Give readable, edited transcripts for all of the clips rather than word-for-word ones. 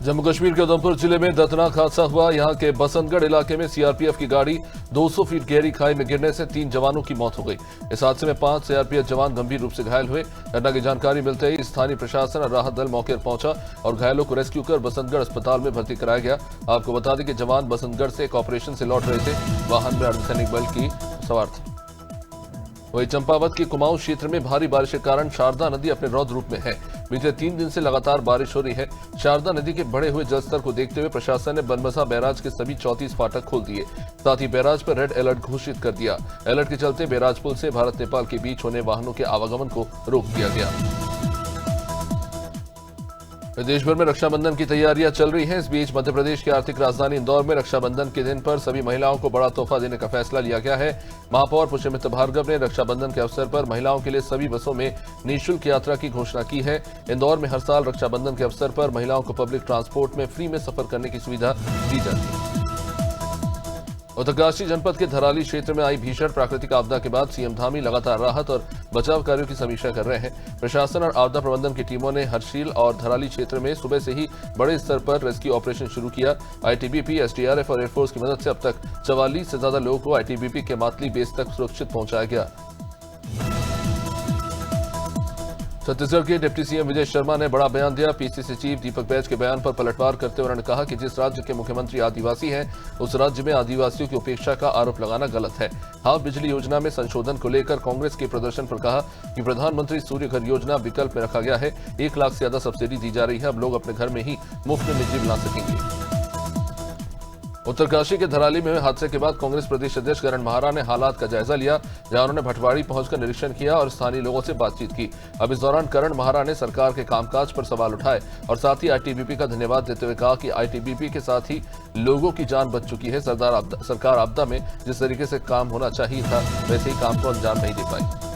जम्मू कश्मीर के उधमपुर जिले में दर्दनाक हादसा हुआ। यहां के बसंतगढ़ इलाके में सीआरपीएफ की गाड़ी 200 फीट गहरी खाई में गिरने से 3 जवानों की मौत हो गई। इस हादसे में 5 सीआरपीएफ जवान गंभीर रूप से घायल हुए। घटना की जानकारी मिलते ही स्थानीय प्रशासन और राहत दल मौके पर पहुंचा और घायलों को रेस्क्यू कर बसंतगढ़ अस्पताल में भर्ती कराया गया। आपको बता दें कि जवान बसंतगढ़ से एक ऑपरेशन से लौट रहे थे। वाहन में अर्धसैनिक बल की सवार थे। वहीं चंपावत के कुमाऊं क्षेत्र में भारी बारिश के कारण शारदा नदी अपने रौद्र रूप में है। बीते 3 दिन से लगातार बारिश हो रही है। शारदा नदी के बढ़े हुए जलस्तर को देखते हुए प्रशासन ने बनबसा बैराज के सभी 34 फाटक खोल दिए। साथ ही बैराज पर रेड अलर्ट घोषित कर दिया। अलर्ट के चलते बैराज पुल से भारत नेपाल के बीच होने वाहनों के आवागमन को रोक दिया गया। देश भर में रक्षाबंधन की तैयारियां चल रही हैं। इस बीच मध्य प्रदेश की आर्थिक राजधानी इंदौर में रक्षाबंधन के दिन पर सभी महिलाओं को बड़ा तोहफा देने का फैसला लिया गया है। महापौर पुष्यमित्र भार्गव ने रक्षाबंधन के अवसर पर महिलाओं के लिए सभी बसों में निःशुल्क यात्रा की घोषणा की है। इंदौर में हर साल रक्षाबंधन के अवसर पर महिलाओं को पब्लिक ट्रांसपोर्ट में फ्री में सफर करने की सुविधा दी जाती है। उत्तरकाशी जनपद के धराली क्षेत्र में आई भीषण प्राकृतिक आपदा के बाद सीएम धामी लगातार राहत और बचाव कार्यों की समीक्षा कर रहे हैं। प्रशासन और आपदा प्रबंधन की टीमों ने हरशील और धराली क्षेत्र में सुबह से ही बड़े स्तर पर रेस्क्यू ऑपरेशन शुरू किया। आईटीबीपी, एसडीआरएफ और एयरफोर्स की मदद से अब तक 44 से ज्यादा लोगों को आईटीबीपी के मातली बेस तक सुरक्षित पहुंचाया गया। छत्तीसगढ़ के डिप्टी सीएम विजय शर्मा ने बड़ा बयान दिया। पीसीसी चीफ दीपक बैज के बयान पर पलटवार करते हुए उन्होंने कहा कि जिस राज्य के मुख्यमंत्री आदिवासी हैं, उस राज्य में आदिवासियों की उपेक्षा का आरोप लगाना गलत है। हाफ बिजली योजना में संशोधन को लेकर कांग्रेस के प्रदर्शन पर कहा कि प्रधानमंत्री सूर्य घर योजना विकल्प में रखा गया है। 1 लाख से ज्यादा सब्सिडी दी जा रही है। अब लोग अपने घर में ही मुफ्त में बिजली बना सकेंगे। उत्तरकाशी के धराली में हुए हादसे के बाद कांग्रेस प्रदेश अध्यक्ष करण महारा ने हालात का जायजा लिया, जहां उन्होंने भटवाड़ी पहुंचकर निरीक्षण किया और स्थानीय लोगों से बातचीत की। अब इस दौरान करण महारा ने सरकार के कामकाज पर सवाल उठाए और साथ ही आईटीबीपी का धन्यवाद देते हुए कहा कि आईटीबीपी के साथ ही लोगों की जान बच चुकी है। सरकार आपदा में जिस तरीके से काम होना चाहिए था, वैसे ही काम को अंजाम नहीं दे पाई।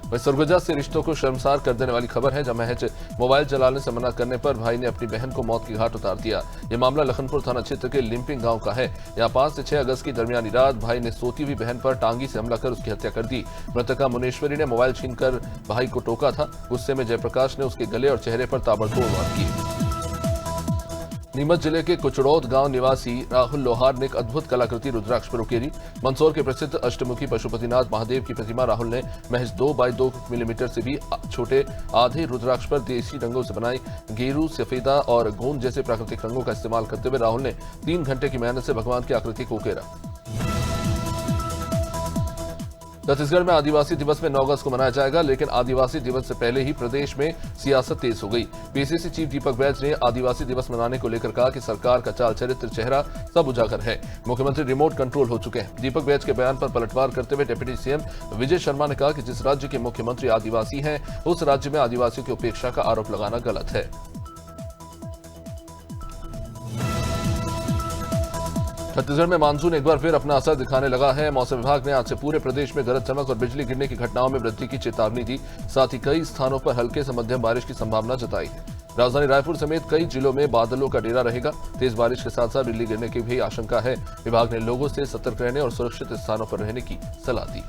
वही सरगुजा से रिश्तों को शर्मसार कर देने वाली खबर है, जब महज मोबाइल चलाने से मना करने पर भाई ने अपनी बहन को मौत की घाट उतार दिया। यह मामला लखनपुर थाना क्षेत्र के लिम्पिंग गांव का है। यहां 5 से 6 अगस्त की दरमियानी रात भाई ने सोती हुई बहन पर टांगी से हमला कर उसकी हत्या कर दी। मृतका मुनेश्वरी ने मोबाइल छीनकर भाई को टोका था। गुस्से में जयप्रकाश ने उसके गले और चेहरे पर ताबड़तोड़ वार किए। नीमच जिले के कुचड़ौद गांव निवासी राहुल लोहार ने एक अद्भुत कलाकृति रुद्राक्ष पर उकेरी। मंदसौर के प्रसिद्ध अष्टमुखी पशुपतिनाथ महादेव की प्रतिमा राहुल ने महज 2 बाई 2 मिलीमीटर से भी छोटे आधे रुद्राक्ष पर देसी रंगों से बनाई गेरू, सफेदा और गोंद जैसे प्राकृतिक रंगों का इस्तेमाल करते हुए राहुल ने 3 घंटे की मेहनत से भगवान की आकृति को उकेरा। छत्तीसगढ़ में आदिवासी दिवस में 9 अगस्त को मनाया जाएगा, लेकिन आदिवासी दिवस से पहले ही प्रदेश में सियासत तेज हो गई। पीसीसी चीफ दीपक बैज ने आदिवासी दिवस मनाने को लेकर कहा कि सरकार का चाल चरित्र चेहरा सब उजागर है। मुख्यमंत्री रिमोट कंट्रोल हो चुके हैं। दीपक बैज के बयान पर पलटवार करते हुए डिप्टी सीएम विजय शर्मा ने कहा कि जिस राज्य के मुख्यमंत्री आदिवासी हैं, उस राज्य में आदिवासियों की उपेक्षा का आरोप लगाना गलत है। छत्तीसगढ़ में मानसून एक बार फिर अपना असर दिखाने लगा है। मौसम विभाग ने आज से पूरे प्रदेश में गरज चमक और बिजली गिरने की घटनाओं में वृद्धि की चेतावनी दी। साथ ही कई स्थानों पर हल्के से मध्यम बारिश की संभावना जताई है। राजधानी रायपुर समेत कई जिलों में बादलों का डेरा रहेगा। तेज बारिश के साथ साथ बिजली गिरने की भी आशंका है। विभाग ने लोगों से सतर्क रहने और सुरक्षित स्थानों पर रहने की सलाह दी।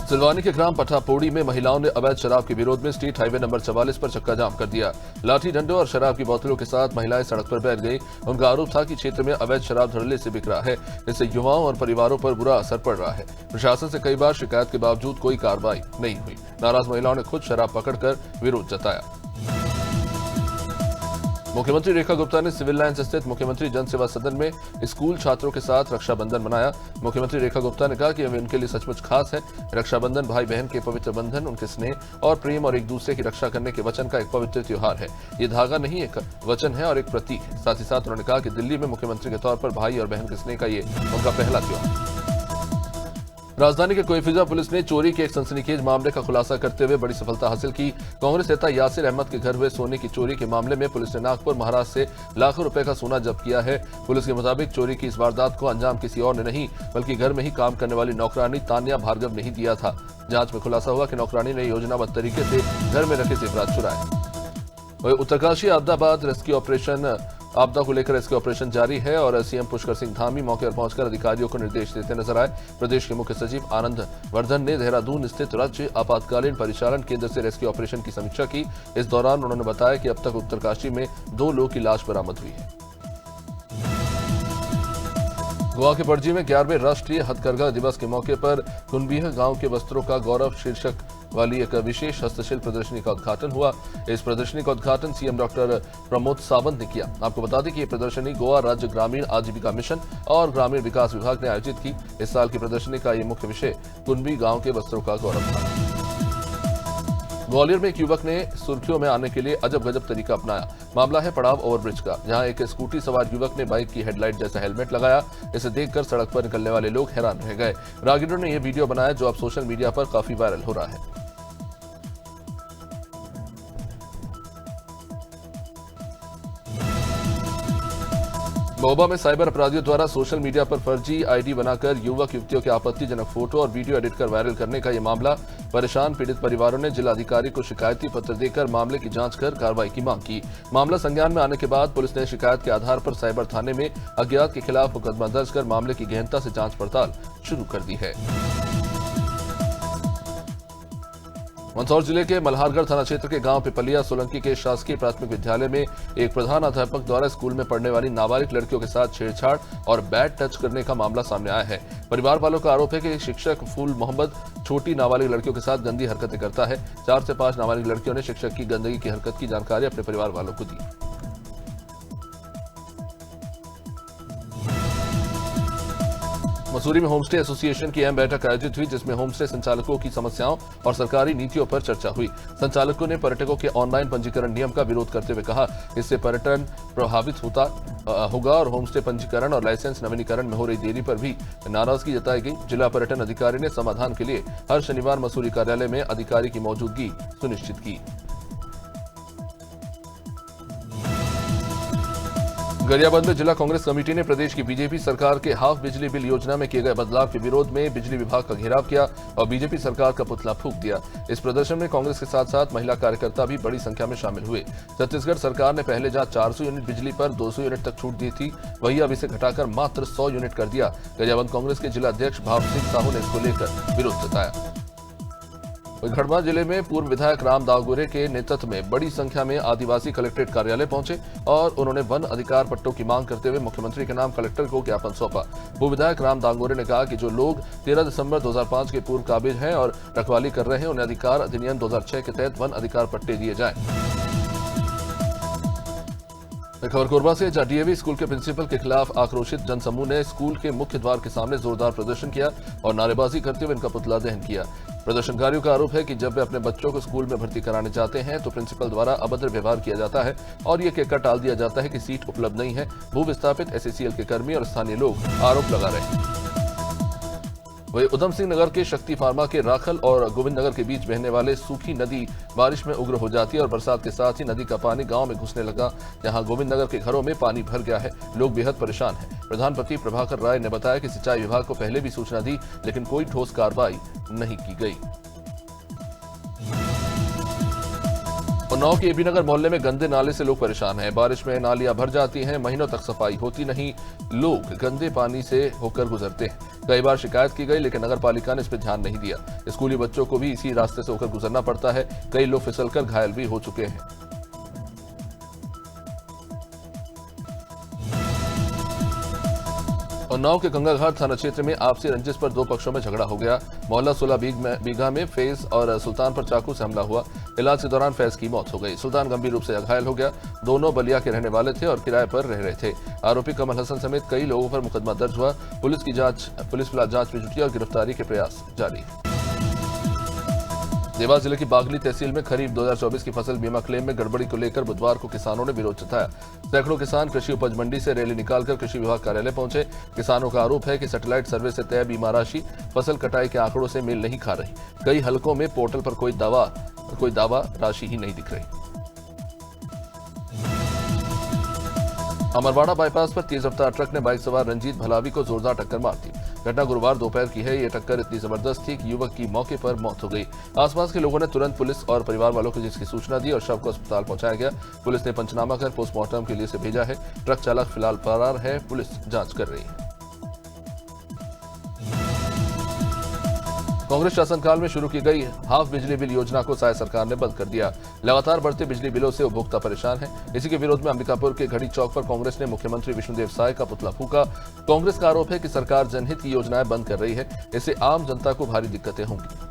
सिलवानी के ग्राम पठापोड़ी में महिलाओं ने अवैध शराब के विरोध में स्टेट हाईवे नंबर 44 पर चक्का जाम कर दिया। लाठी डंडों और शराब की बोतलों के साथ महिलाएं सड़क पर बैठ गई। उनका आरोप था कि क्षेत्र में अवैध शराब धड़ल्ले से बिक रहा है, इससे युवाओं और परिवारों पर बुरा असर पड़ रहा है। प्रशासन से कई बार शिकायत के बावजूद कोई कार्रवाई नहीं हुई। नाराज महिलाओं ने खुद शराब पकड़कर विरोध जताया। मुख्यमंत्री रेखा गुप्ता ने सिविल लाइंस स्थित मुख्यमंत्री जन सेवा सदन में स्कूल छात्रों के साथ रक्षाबंधन मनाया। मुख्यमंत्री रेखा गुप्ता ने कहा कि यह उनके लिए सचमुच खास है। रक्षाबंधन भाई बहन के पवित्र बंधन, उनके स्नेह और प्रेम और एक दूसरे की रक्षा करने के वचन का एक पवित्र त्योहार है। ये धागा नहीं, एक वचन है और एक प्रतीक है। साथ ही साथ उन्होंने कहा कि दिल्ली में मुख्यमंत्री के तौर पर भाई और बहन के स्नेह का ये उनका पहला त्योहार। राजधानी के कोईफिजा पुलिस ने चोरी के एक सनसनीखेज मामले का खुलासा करते हुए बड़ी सफलता हासिल की। कांग्रेस नेता यासिर अहमद के घर हुए सोने की चोरी के मामले में पुलिस ने नागपुर, महाराष्ट्र से लाखों रुपए का सोना जब्त किया है। पुलिस के मुताबिक चोरी की इस वारदात को अंजाम किसी और ने नहीं, बल्कि घर में ही काम करने वाली नौकरानी तान्या भार्गव ने ही दिया था। जांच में खुलासा हुआ कि नौकरानी ने योजनाबद्ध तरीके से घर में रखे जेवरात चुराए। उत्तरकाशी आपदा बाद रेस्क्यू ऑपरेशन आपदा को लेकर रेस्क्यू ऑपरेशन जारी है और सीएम पुष्कर सिंह धामी मौके पर पहुंचकर अधिकारियों को निर्देश देते नजर आए। प्रदेश के मुख्य सचिव आनंद वर्धन ने देहरादून स्थित राज्य आपातकालीन परिचालन केंद्र से रेस्क्यू ऑपरेशन की समीक्षा की। इस दौरान उन्होंने बताया कि अब तक उत्तरकाशी में 2 लोगों की लाश बरामद हुई है। गोवा के पणजी में 11वें राष्ट्रीय हथकरघा दिवस के मौके पर कुनबीह गांव के वस्त्रों का गौरव शीर्षक वाली एक विशेष हस्तशिल्प प्रदर्शनी का उद्घाटन हुआ। इस प्रदर्शनी का उद्घाटन सीएम डॉक्टर प्रमोद सावंत ने किया। आपको बता दें कि ये प्रदर्शनी गोवा राज्य ग्रामीण आजीविका मिशन और ग्रामीण विकास विभाग ने आयोजित की। इस साल की प्रदर्शनी का ये मुख्य विषय कुनबी गांव के वस्त्रों का गौरव था। ग्वालियर में एक युवक ने सुर्खियों में आने के लिए अजब गजब तरीका अपनाया। मामला है पड़ाव ओवरब्रिज का, जहां एक स्कूटी सवार युवक ने बाइक की हेडलाइट जैसा हेलमेट लगाया। इसे देखकर सड़क पर निकलने वाले लोग हैरान रह गए। राहगीरों ने यह वीडियो बनाया जो अब सोशल मीडिया पर काफी वायरल हो रहा है। महोबा में साइबर अपराधियों द्वारा सोशल मीडिया पर फर्जी आईडी बनाकर युवक युवतियों के आपत्तिजनक फोटो और वीडियो एडिट कर वायरल करने का यह मामला। परेशान पीड़ित परिवारों ने जिलाधिकारी को शिकायती पत्र देकर मामले की जांच कर कार्रवाई की मांग की। मामला संज्ञान में आने के बाद पुलिस ने शिकायत के आधार पर साइबर थाने में अज्ञात के खिलाफ मुकदमा दर्ज कर मामले की गहनता से जांच पड़ताल शुरू कर दी है। मंदसौर जिले के मल्हारगढ़ थाना क्षेत्र के गांव पिपलिया सोलंकी के शासकीय प्राथमिक विद्यालय में एक प्रधान अध्यापक द्वारा स्कूल में पढ़ने वाली नाबालिग लड़कियों के साथ छेड़छाड़ और बैड टच करने का मामला सामने आया है। परिवार वालों का आरोप है कि शिक्षक फूल मोहम्मद छोटी नाबालिग लड़कियों के साथ गंदी हरकतें करता है। 4 से 5 नाबालिग लड़कियों ने शिक्षक की गंदगी की हरकत की जानकारी अपने परिवार वालों को दी। मसूरी में होमस्टे एसोसिएशन की अहम बैठक आयोजित हुई, जिसमें होमस्टे संचालकों की समस्याओं और सरकारी नीतियों पर चर्चा हुई। संचालकों ने पर्यटकों के ऑनलाइन पंजीकरण नियम का विरोध करते हुए कहा, इससे पर्यटन प्रभावित होगा और होमस्टे पंजीकरण और लाइसेंस नवीनीकरण में हो रही देरी पर भी नाराजगी जताई गई। जिला पर्यटन अधिकारी ने समाधान के लिए हर शनिवार मसूरी कार्यालय में अधिकारी की मौजूदगी सुनिश्चित की। गरियाबंद में जिला कांग्रेस कमेटी ने प्रदेश की बीजेपी सरकार के हाफ बिजली बिल योजना में किए गए बदलाव के विरोध में बिजली विभाग का घेराव किया और बीजेपी सरकार का पुतला फूंक दिया। इस प्रदर्शन में कांग्रेस के साथ साथ महिला कार्यकर्ता भी बड़ी संख्या में शामिल हुए। छत्तीसगढ़ सरकार ने पहले जहां 400 यूनिट बिजली पर 200 यूनिट तक छूट दी थी, वहीं अब इसे घटाकर मात्र 100 यूनिट कर दिया। गरियाबंद कांग्रेस के जिला अध्यक्ष भाव सिंह साहू ने इसको लेकर विरोध जताया। खड़मा जिले में पूर्व विधायक राम दागोरे के नेतृत्व में बड़ी संख्या में आदिवासी कलेक्ट्रेट कार्यालय पहुंचे और उन्होंने वन अधिकार पट्टों की मांग करते हुए मुख्यमंत्री के नाम कलेक्टर को ज्ञापन सौंपा। पूर्व विधायक राम दागोरे ने कहा कि जो लोग 13 दिसंबर 2005 के पूर्व काबिज हैं और रखवाली कर रहे हैं, उन्हें अधिकार अधिनियम 2006 के तहत वन अधिकार पट्टे दिए जाएं। खबर कोरबा से, जहां डीएवी स्कूल के प्रिंसिपल के खिलाफ आक्रोशित जनसमूह ने स्कूल के मुख्य द्वार के सामने जोरदार प्रदर्शन किया और नारेबाजी करते हुए इनका पुतला दहन किया। प्रदर्शनकारियों का आरोप है कि जब वे अपने बच्चों को स्कूल में भर्ती कराने जाते हैं तो प्रिंसिपल द्वारा अभद्र व्यवहार किया जाता है और ये कहकर टाल दिया जाता है कि सीट उपलब्ध नहीं है। भू विस्थापित एसएसीएल के कर्मी और स्थानीय लोग आरोप लगा रहे हैं। वही उधम सिंह नगर के शक्ति फार्मा के राखल और गोविंद नगर के बीच बहने वाले सूखी नदी बारिश में उग्र हो जाती है और बरसात के साथ ही नदी का पानी गांव में घुसने लगा, जहां गोविंद नगर के घरों में पानी भर गया है। लोग बेहद परेशान हैं। प्रधानपति प्रभाकर राय ने बताया कि सिंचाई विभाग को पहले भी सूचना दी, लेकिन कोई ठोस कार्रवाई नहीं की गई। उन्नाव के एबी नगर मोहल्ले में गंदे नाले से लोग परेशान हैं। बारिश में नालियां भर जाती हैं, महीनों तक सफाई होती नहीं, लोग गंदे पानी से होकर गुजरते हैं। कई बार शिकायत की गई, लेकिन नगर पालिका ने इस पर ध्यान नहीं दिया। स्कूली बच्चों को भी इसी रास्ते से होकर गुजरना पड़ता है। कई लोग फिसलकर घायल भी हो चुके हैं। उन्नाव के गंगाघाट थाना क्षेत्र में आपसी रंजिश पर 2 पक्षों में झगड़ा हो गया। मोहल्ला 16 बीघा में फैज और सुल्तान पर चाकू से हमला हुआ। इलाज के दौरान फैज की मौत हो गई। सुल्तान गंभीर रूप से घायल हो गया। दोनों बलिया के रहने वाले थे और किराए पर रह रहे थे। आरोपी कमल हसन समेत कई लोगों पर मुकदमा दर्ज हुआ। पुलिस फिलहाल जांच में जुटी और गिरफ्तारी के प्रयास जारी। देवास जिले की बागली तहसील में खरीफ 2024 की फसल बीमा क्लेम में गड़बड़ी को लेकर बुधवार को किसानों ने विरोध जताया। सैकड़ों किसान कृषि उपज मंडी से रैली निकालकर कृषि विभाग कार्यालय पहुंचे। किसानों का आरोप है कि सैटेलाइट सर्वे से तय बीमा राशि फसल कटाई के आंकड़ों से मेल नहीं खा रही। कई हलकों में पोर्टल पर कोई दावा राशि ही नहीं दिख रही। अमरवाड़ा बाईपास पर तेज रफ्तार ट्रक ने बाइक सवार रंजीत भलावी को जोरदार टक्कर मार दी। घटना गुरुवार दोपहर की है। ये टक्कर इतनी जबरदस्त थी कि युवक की मौके पर मौत हो गई। आसपास के लोगों ने तुरंत पुलिस और परिवार वालों को जिसकी सूचना दी और शव को अस्पताल पहुंचाया गया। पुलिस ने पंचनामा कर पोस्टमार्टम के लिए इसे भेजा है। ट्रक चालक फिलहाल फरार है। पुलिस जांच कर रही है। कांग्रेस शासनकाल में शुरू की गई हाफ बिजली बिल योजना को साय सरकार ने बंद कर दिया। लगातार बढ़ते बिजली बिलों से उपभोक्ता परेशान है। इसी के विरोध में अंबिकापुर के घड़ी चौक पर कांग्रेस ने मुख्यमंत्री विष्णुदेव साय का पुतला फूंका। कांग्रेस का आरोप है कि सरकार जनहित की योजनाएं बंद कर रही है। इससे आम जनता को भारी दिक्कतें होंगी।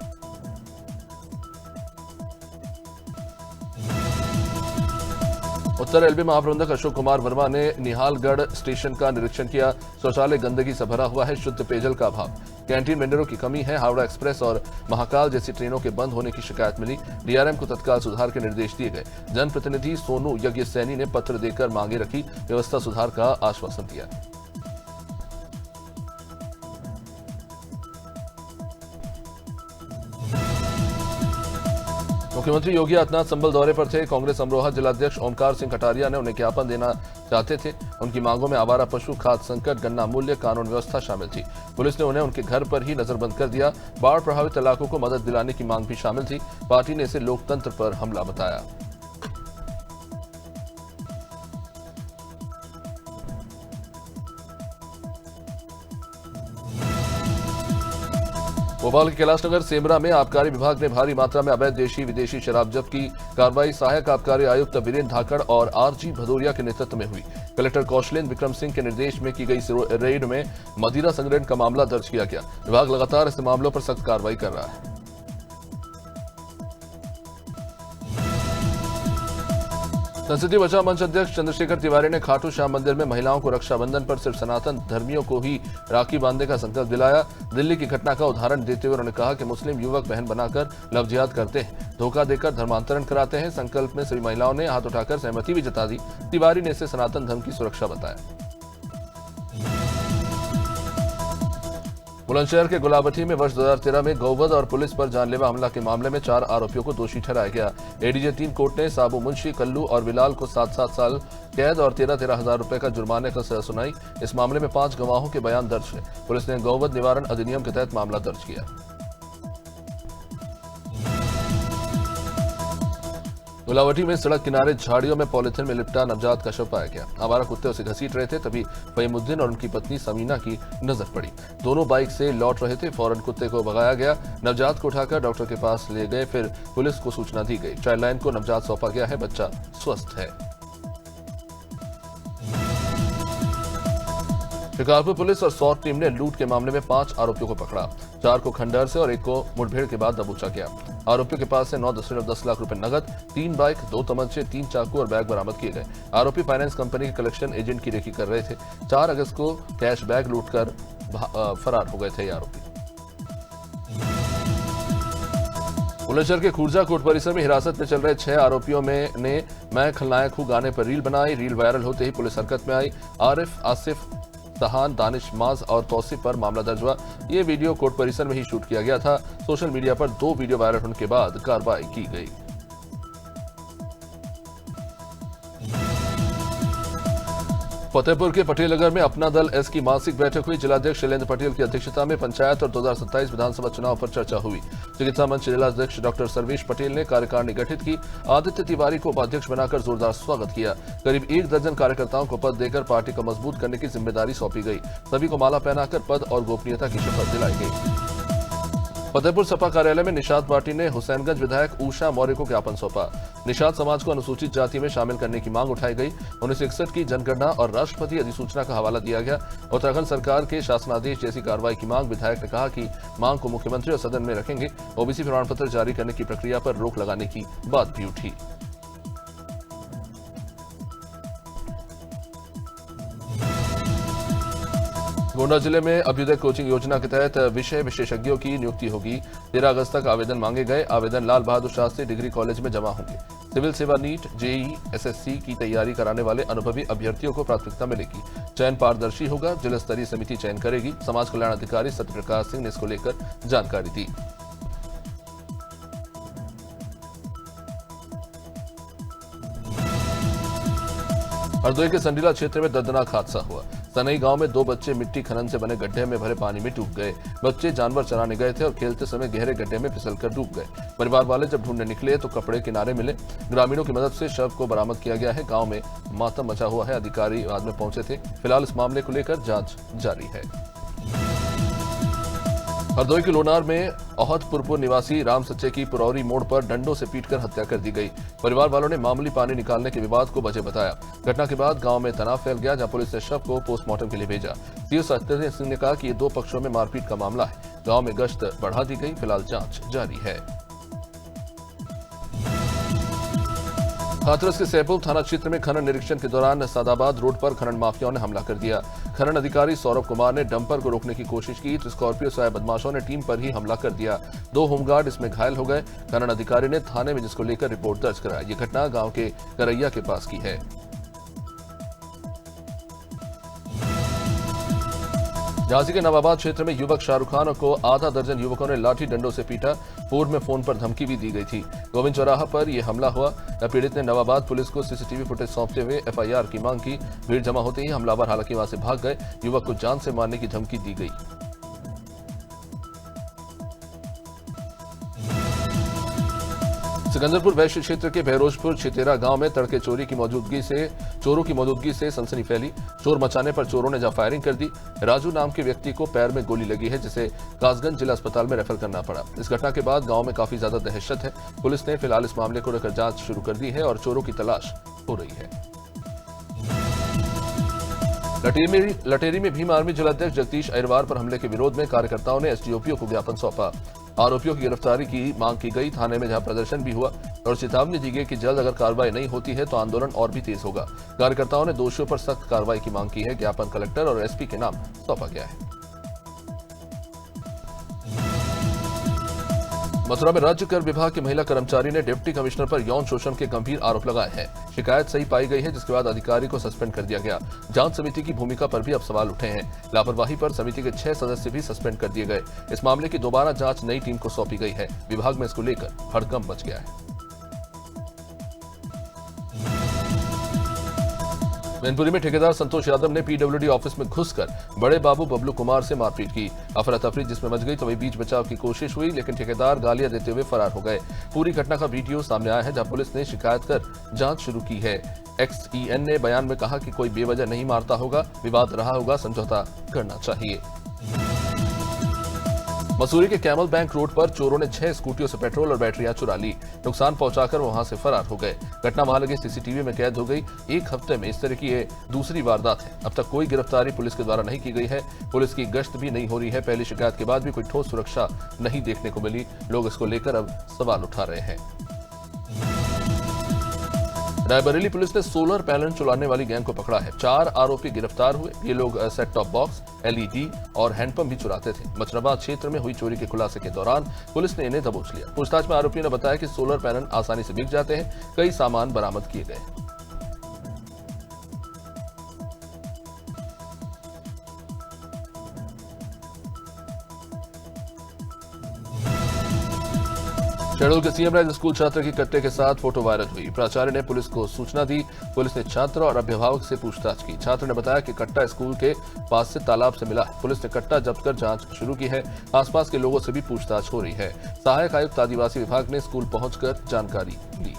उत्तर रेलवे महाप्रबंधक अशोक कुमार वर्मा ने निहालगढ़ स्टेशन का निरीक्षण किया। शौचालय गंदगी से भरा हुआ है। शुद्ध पेयजल का अभाव, कैंटीन वेंडरों की कमी है। हावड़ा एक्सप्रेस और महाकाल जैसी ट्रेनों के बंद होने की शिकायत मिली। डीआरएम को तत्काल सुधार के निर्देश दिए गए। जनप्रतिनिधि सोनू यज्ञ सैनी ने पत्र देकर मांगे रखी। व्यवस्था सुधार का आश्वासन दिया। मुख्यमंत्री योगी आदित्यनाथ संभल दौरे पर थे। कांग्रेस अमरोहा जिलाध्यक्ष ओमकार सिंह कटारिया ने उन्हें ज्ञापन देना चाहते थे। उनकी मांगों में आवारा पशु, खाद्य संकट, गन्ना मूल्य, कानून व्यवस्था शामिल थी। पुलिस ने उन्हें उनके घर पर ही नजरबंद कर दिया। बाढ़ प्रभावित इलाकों को मदद दिलाने की मांग भी शामिल थी। पार्टी ने इसे लोकतंत्र पर हमला बताया। भोपाल के कैलाशनगर सेमरा में आबकारी विभाग ने भारी मात्रा में अवैध देशी विदेशी शराब जब्त की। कार्रवाई सहायक आबकारी आयुक्त वीरेंद्र धाकड़ और आरजी भदौरिया के नेतृत्व में हुई। कलेक्टर कौशलेंद्र विक्रम सिंह के निर्देश में की गई रेड में मदिरा संग्रहण का मामला दर्ज किया गया। विभाग लगातार ऐसे मामलों पर सख्त कार्रवाई कर रहा है। संसदीय बचाव मंच अध्यक्ष चंद्रशेखर तिवारी ने खाटू श्याम मंदिर में महिलाओं को रक्षाबंधन पर सिर्फ सनातन धर्मियों को ही राखी बांधने का संकल्प दिलाया। दिल्ली की घटना का उदाहरण देते हुए उन्होंने कहा कि मुस्लिम युवक बहन बनाकर लव जिहाद करते हैं, धोखा देकर धर्मांतरण कराते हैं। संकल्प में सभी महिलाओं ने हाथ उठाकर सहमति भी जता दी। तिवारी ने इसे सनातन धर्म की सुरक्षा बताया। बुलंदशहर के गुलाबटी में वर्ष 2013 में गौवध और पुलिस पर जानलेवा हमला के मामले में 4 आरोपियों को दोषी ठहराया गया। एडीजे 3 कोर्ट ने साबू मुंशी, कल्लू और बिलाल को 7-7 साल कैद और 13-13 हजार रुपए का जुर्माने का सजा सुनाई। इस मामले में 5 गवाहों के बयान दर्ज है। पुलिस ने गौवध निवारण अधिनियम के तहत मामला दर्ज किया। गुलावटी में सड़क किनारे झाड़ियों में पॉलिथीन में लिपटा नवजात का शव पाया गया। आवारा कुत्ते उसे घसीट रहे थे, तभी फहीमुद्दीन और उनकी पत्नी समीना की नजर पड़ी। दोनों बाइक से लौट रहे थे। फौरन कुत्ते को भगाया गया। नवजात को उठाकर डॉक्टर के पास ले गए। फिर पुलिस को सूचना दी गई। चाइल्ड लाइन को नवजात सौंपा गया है। बच्चा स्वस्थ है। शिकारपुर पुलिस और सौर टीम ने लूट के मामले में 5 आरोपियों को पकड़ा। 4 को खंडहर से और 1 को मुठभेड़ के बाद दबोचा गया। आरोपियों के पास से 9.10 लाख रुपए नगद, 3 बाइक, 2 तमंचे, 3 चाकू और बैग बरामद किए गए। आरोपी फाइनेंस कंपनी के कलेक्शन एजेंट की रेकी कर रहे थे। 4 अगस्त को कैश बैग लूटकर फरार हो गए थे ये आरोपी। बुलंदशहर के खुर्जा कोर्ट परिसर में हिरासत में चल रहे 6 आरोपियों में ने मैं खलनायक हूं गाने पर रील बनाई। रील वायरल होते ही पुलिस हरकत में आई। आरिफ, आसिफ, सहान, दानिश, माज और तौसीफ पर मामला दर्ज हुआ। ये वीडियो कोर्ट परिसर में ही शूट किया गया था। सोशल मीडिया पर 2 वीडियो वायरल होने के बाद कार्रवाई की गई। फतेहपुर के पटेल नगर में अपना दल एस की मासिक बैठक हुई। जिलाध्यक्ष शैलेंद्र पटेल की अध्यक्षता में पंचायत और 2027 विधानसभा चुनाव पर चर्चा हुई। चिकित्सा मंच जिलाध्यक्ष डॉक्टर सर्वेश पटेल ने कार्यकारिणी गठित की। आदित्य तिवारी को उपाध्यक्ष बनाकर जोरदार स्वागत किया। करीब 1 दर्जन कार्यकर्ताओं को पद देकर पार्टी को मजबूत करने की जिम्मेदारी सौंपी गई। सभी को माला पहनाकर पद और गोपनीयता की शपथ दिलाई गई। फतेहपुर सपा कार्यालय में निषाद पार्टी ने हुसैनगंज विधायक उषा मौर्य को ज्ञापन सौंपा। निषाद समाज को अनुसूचित जाति में शामिल करने की मांग उठाई गई। 1961 की जनगणना और राष्ट्रपति अधिसूचना का हवाला दिया गया। उत्तराखंड सरकार के शासनादेश जैसी कार्रवाई की मांग। विधायक ने कहा कि मांग को मुख्यमंत्री और सदन में रखेंगे। ओबीसी प्रमाण पत्र जारी करने की प्रक्रिया पर रोक लगाने की बात भी उठी। गोंडा जिले में अभ्युदय कोचिंग योजना के तहत विषय विशेषज्ञों की नियुक्ति होगी। 13 अगस्त तक आवेदन मांगे गए। आवेदन लाल बहादुर शास्त्री डिग्री कॉलेज में जमा होंगे। सिविल सेवा, नीट, जेईई, एसएससी की तैयारी कराने वाले अनुभवी अभ्यर्थियों को प्राथमिकता मिलेगी। चयन पारदर्शी होगा। जिला स्तरीय समिति चयन करेगी। समाज कल्याण अधिकारी सत्यप्रकाश सिंह ने इसको लेकर जानकारी दी। हरदोई के संडीला क्षेत्र में दर्दनाक हादसा हुआ। सनई गांव में 2 बच्चे मिट्टी खनन से बने गड्ढे में भरे पानी में डूब गए। बच्चे जानवर चराने गए थे और खेलते समय गहरे गड्ढे में फिसलकर डूब गए। परिवार वाले जब ढूंढने निकले तो कपड़े किनारे मिले। ग्रामीणों की मदद से शव को बरामद किया गया है। गांव में मातम मचा हुआ है। अधिकारी बाद में पहुंचे थे। फिलहाल इस मामले को लेकर जांच जारी है। हरदोई के लोनार में अहदपुरपुर निवासी राम सच्चे की पुरौरी मोड़ पर डंडों से पीटकर हत्या कर दी गई। परिवार वालों ने मामूली पानी निकालने के विवाद को वजह बताया। घटना के बाद गांव में तनाव फैल गया, जहां पुलिस ने शव को पोस्टमार्टम के लिए भेजा। सीओ सत्येंद्र सिंह ने कहा कि ये 2 पक्षों में मारपीट का मामला है। गांव में गश्त बढ़ा दी गई। फिलहाल जांच जारी है। हाथरस के सैपुल थाना क्षेत्र में खनन निरीक्षण के दौरान सादाबाद रोड पर खनन माफियाओं ने हमला कर दिया। खनन अधिकारी सौरभ कुमार ने डंपर को रोकने की कोशिश की तो स्कॉर्पियो से आए बदमाशों ने टीम पर ही हमला कर दिया। 2 होमगार्ड इसमें घायल हो गए। खनन अधिकारी ने थाने में जिसको लेकर रिपोर्ट दर्ज कराई। ये घटना गांव के करैया के पास की है। झांसी के नवाबाद क्षेत्र में युवक शाहरुख खान को आधा दर्जन युवकों ने लाठी डंडों से पीटा। पूर्व में फोन पर धमकी भी दी गई थी। गोविंद चौराहा पर यह हमला हुआ। पीड़ित ने नवाबाद पुलिस को सीसीटीवी फुटेज सौंपते हुए एफआईआर की मांग की। भीड़ जमा होते ही हमलावर हालांकि वहां से भाग गए। युवक को जान से मारने की धमकी दी गई। सिकंदरपुर वैश्य क्षेत्र के बहरोजपुर छितेरा गांव में तड़के चोरों की मौजूदगी से सनसनी फैली। शोर मचाने पर चोरों ने जहां फायरिंग कर दी। राजू नाम के व्यक्ति को पैर में गोली लगी है, जिसे कासगंज जिला अस्पताल में रेफर करना पड़ा। इस घटना के बाद गांव में काफी ज्यादा दहशत है। पुलिस ने फिलहाल इस मामले को लेकर जांच शुरू कर दी है और चोरों की तलाश हो रही है। लटेरी में भीम आर्मी जिलाध्यक्ष जगदीश अहिरवार पर हमले के विरोध में कार्यकर्ताओं ने एसडीओपीओ को ज्ञापन सौंपा। आरोपियों की गिरफ्तारी की मांग की गई। थाने में जहां प्रदर्शन भी हुआ और चेतावनी दी गई कि जल्द अगर कार्रवाई नहीं होती है तो आंदोलन और भी तेज होगा। कार्यकर्ताओं ने दोषियों पर सख्त कार्रवाई की मांग की है। ज्ञापन कलेक्टर और एसपी के नाम सौंपा गया है। मथुरा में राज्य कर विभाग के महिला कर्मचारी ने डिप्टी कमिश्नर पर यौन शोषण के गंभीर आरोप लगाए हैं। शिकायत सही पाई गई है, जिसके बाद अधिकारी को सस्पेंड कर दिया गया। जांच समिति की भूमिका पर भी अब सवाल उठे हैं। लापरवाही पर समिति के 6 सदस्य भी सस्पेंड कर दिए गए। इस मामले की दोबारा जांच नई टीम को सौंपी गई है। विभाग में इसको लेकर हड़कंप मच गया है। मैनपुरी में ठेकेदार संतोष यादव ने पीडब्ल्यूडी ऑफिस में घुसकर बड़े बाबू बबलू कुमार से मारपीट की। अफरा तफरी जिसमें मच गई तो वही बीच बचाव की कोशिश हुई, लेकिन ठेकेदार गालियां देते हुए फरार हो गए। पूरी घटना का वीडियो सामने आया है, जहां पुलिस ने शिकायत कर जांच शुरू की है। एक्सईएन ने बयान में कहा कि कोई बेवजह नहीं मारता होगा, विवाद रहा होगा, समझौता करना चाहिए। मसूरी के कैमल बैंक रोड पर चोरों ने 6 स्कूटियों से पेट्रोल और बैटरियां चुरा ली। नुकसान पहुंचाकर वहां से फरार हो गए। घटना वहां लगे सीसीटीवी में कैद हो गई। 1 हफ्ते में इस तरह की ये दूसरी वारदात है। अब तक कोई गिरफ्तारी पुलिस के द्वारा नहीं की गई है। पुलिस की गश्त भी नहीं हो रही है। पहली शिकायत के बाद भी कोई ठोस सुरक्षा नहीं देखने को मिली। लोग इसको लेकर अब सवाल उठा रहे हैं। रायबरेली पुलिस ने सोलर पैनल चुराने वाली गैंग को पकड़ा है। 4 आरोपी गिरफ्तार हुए। ये लोग सेट टॉप बॉक्स, एलईडी और हैंडपंप भी चुराते थे। मचनाबाद क्षेत्र में हुई चोरी के खुलासे के दौरान पुलिस ने इन्हें दबोच लिया। पूछताछ में आरोपियों ने बताया कि सोलर पैनल आसानी से बिक जाते हैं। कई सामान बरामद किए गए। शहडोल के सीएम राइज स्कूल छात्र की कट्टे के साथ फोटो वायरल हुई। प्राचार्य ने पुलिस को सूचना दी। पुलिस ने छात्र और अभिभावक से पूछताछ की। छात्र ने बताया कि कट्टा स्कूल के पास से तालाब से मिला है। पुलिस ने कट्टा जब्त कर जांच शुरू की है। आसपास के लोगों से भी पूछताछ हो रही है। सहायक आयुक्त आदिवासी विभाग ने स्कूल पहुंचकर जानकारी ली।